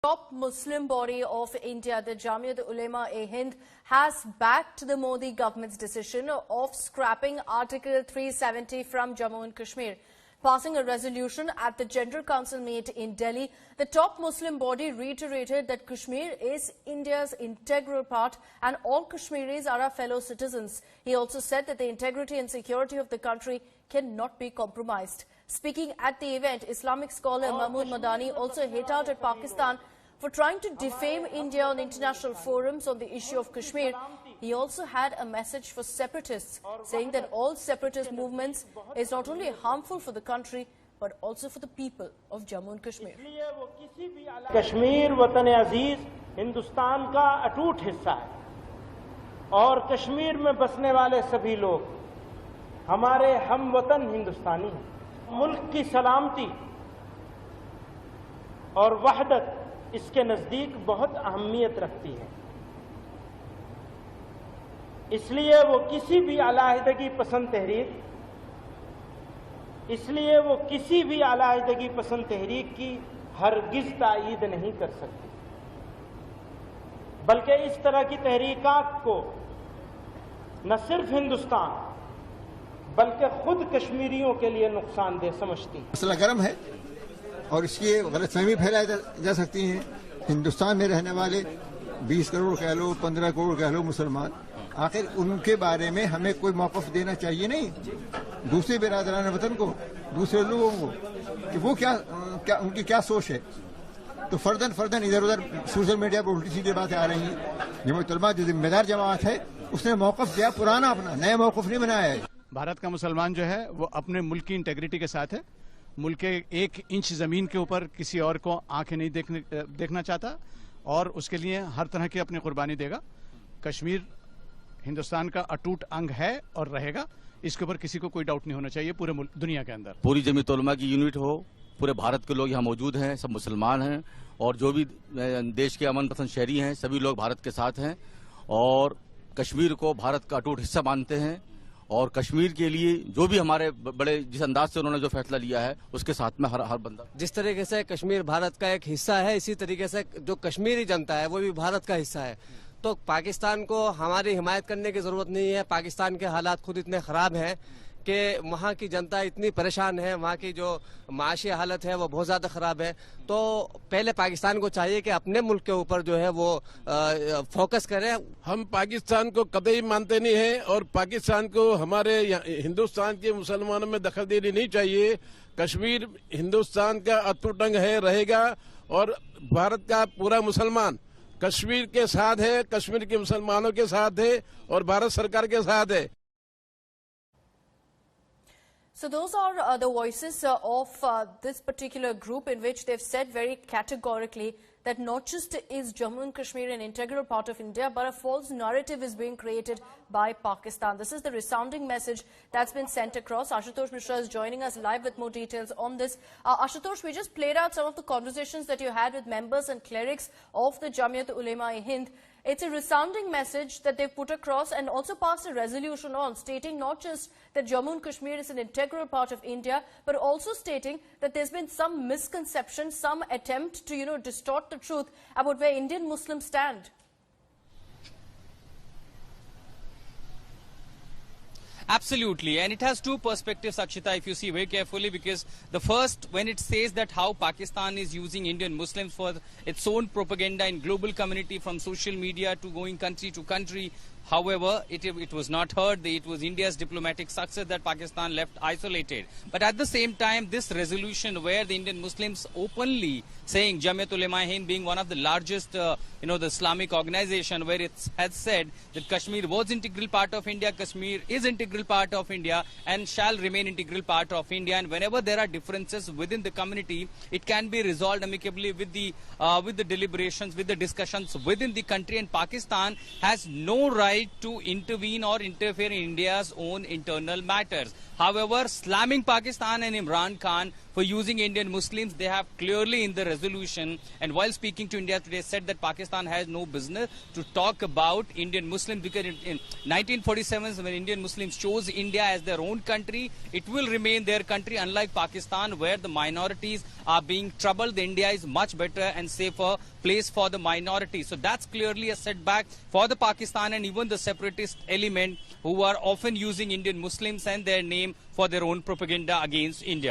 Top Muslim body of India, the Jamiat-e-Ulema-e-Hind, has backed the Modi government's decision of scrapping Article 370 from Jammu and Kashmir. Passing a resolution at the General Council meet in Delhi, the top Muslim body reiterated that Kashmir is India's integral part and all Kashmiris are our fellow citizens. He also said that the integrity and security of the country cannot be compromised. Speaking at the event, Islamic scholar Mahmood Madani also hit out at Pakistan for trying to defame India on international forums on the issue of Kashmir. He also had a message for separatists, saying that all separatist movements is not only harmful for the country, but also for the people of Jammu and Kashmir. Kashmir वतन अजीज हिंदुस्तान का अटूट हिस्सा है और कश्मीर में बसने वाले सभी लोग हमारे हम वतन हिंदुस्तानी हैं। मुल्क की सलामती और वहदत इसके नजदीक बहुत अहमियत रखती है, इसलिए वो किसी भी अलाहिदगी पसंद तहरीक की हरगिज तायीद नहीं कर सकती, बल्कि इस तरह की तहरीकात को न सिर्फ हिंदुस्तान बल्कि खुद कश्मीरियों के लिए नुकसानदेह समझती है। मसला गर्म है और इसकी गलतफहमी फैलाई जा सकती है। हिंदुस्तान में रहने वाले 20 करोड़ कह लो, 15 करोड़ कह लो मुसलमान, आखिर उनके बारे में हमें कोई मौक़िफ़ देना चाहिए नहीं दूसरे बिरादरान वतन को, दूसरे लोगों को, कि वो क्या उनकी क्या सोच है। तो फर्दन इधर उधर सोशल मीडिया पर उल्टी सीधी बातें आ रही हैं। जमात-उल-उलमा जो जिम्मेदार जमात है उसने मौक़िफ़ दिया पुराना, अपना नया मौक़िफ़ नहीं बनाया है। भारत का मुसलमान जो है वो अपने मुल्क की इंटेग्रिटी के साथ है। मुल्क के 1 इंच जमीन के ऊपर किसी और को आंखें नहीं देखना चाहता और उसके लिए हर तरह की अपनी कुर्बानी देगा। कश्मीर हिंदुस्तान का अटूट अंग है और रहेगा, इसके ऊपर किसी को कोई डाउट नहीं होना चाहिए पूरे दुनिया के अंदर। पूरी जमीयत-उल-उलमा की यूनिट हो, पूरे भारत के लोग यहाँ मौजूद हैं, सब मुसलमान हैं और जो भी देश के अमन पसंद शहरी हैं सभी लोग भारत के साथ हैं और कश्मीर को भारत का अटूट हिस्सा मानते हैं और कश्मीर के लिए जो भी हमारे बड़े जिस अंदाज से उन्होंने जो फैसला लिया है उसके साथ में हर बंदा। जिस तरीके से कश्मीर भारत का एक हिस्सा है, इसी तरीके से जो कश्मीरी जनता है वो भी भारत का हिस्सा है। तो पाकिस्तान को हमारी हिमायत करने की जरूरत नहीं है। पाकिस्तान के हालात खुद इतने खराब हैं कि वहाँ की जनता इतनी परेशान है, वहाँ की जो माशी हालत है वो बहुत ज़्यादा ख़राब है। तो पहले पाकिस्तान को चाहिए कि अपने मुल्क के ऊपर जो है वो फोकस करें। हम पाकिस्तान को कतई मानते नहीं हैं और पाकिस्तान को हमारे हिंदुस्तान के मुसलमानों में दखल देनी नहीं चाहिए। कश्मीर हिंदुस्तान का अटूट अंग है, रहेगा और भारत का पूरा मुसलमान कश्मीर के साथ है, कश्मीर के मुसलमानों के साथ है और भारत सरकार के साथ है। So those are the voices of this particular group, in which they've said very categorically that not just is Jammu and Kashmir an integral part of India, but a false narrative is being created by Pakistan. This is the resounding message that's been sent across. Ashutosh Mishra is joining us live with more details on this. Ashutosh, we just played out some of the conversations that you had with members and clerics of the Jamiat-Ulema-e-Hind. It's a resounding message that they've put across and also passed a resolution on, stating not just that Jammu and Kashmir is an integral part of India, but also stating that there's been some misconception, some attempt to, distort the truth about where Indian Muslims stand. Absolutely, and it has two perspectives, Akshita, if you see very carefully, because the first, when it says that how Pakistan is using Indian Muslims for its own propaganda in global community, from social media to going country to country. However, it was not heard. It was India's diplomatic success that Pakistan left isolated. But at the same time, this resolution where the Indian Muslims openly saying Jamiat-Ulema-e-Hind being one of the largest, the Islamic organization, where it has said that Kashmir was integral part of India, Kashmir is integral part of India and shall remain integral part of India. And whenever there are differences within the community, it can be resolved amicably with the deliberations, with the discussions within the country. And Pakistan has no right to intervene or interfere in India's own internal matters. However, slamming Pakistan and Imran Khan for using Indian Muslims. They have clearly in the resolution, and while speaking to India Today, said that Pakistan has no business to talk about Indian Muslims, because in 1947, when Indian Muslims chose India as their own country, it will remain their country, unlike Pakistan, where the minorities are being troubled. India is much better and safer place for the minorities. So that's clearly a setback for the Pakistan and even the separatist element who are often using Indian Muslims and their name for their own propaganda against India.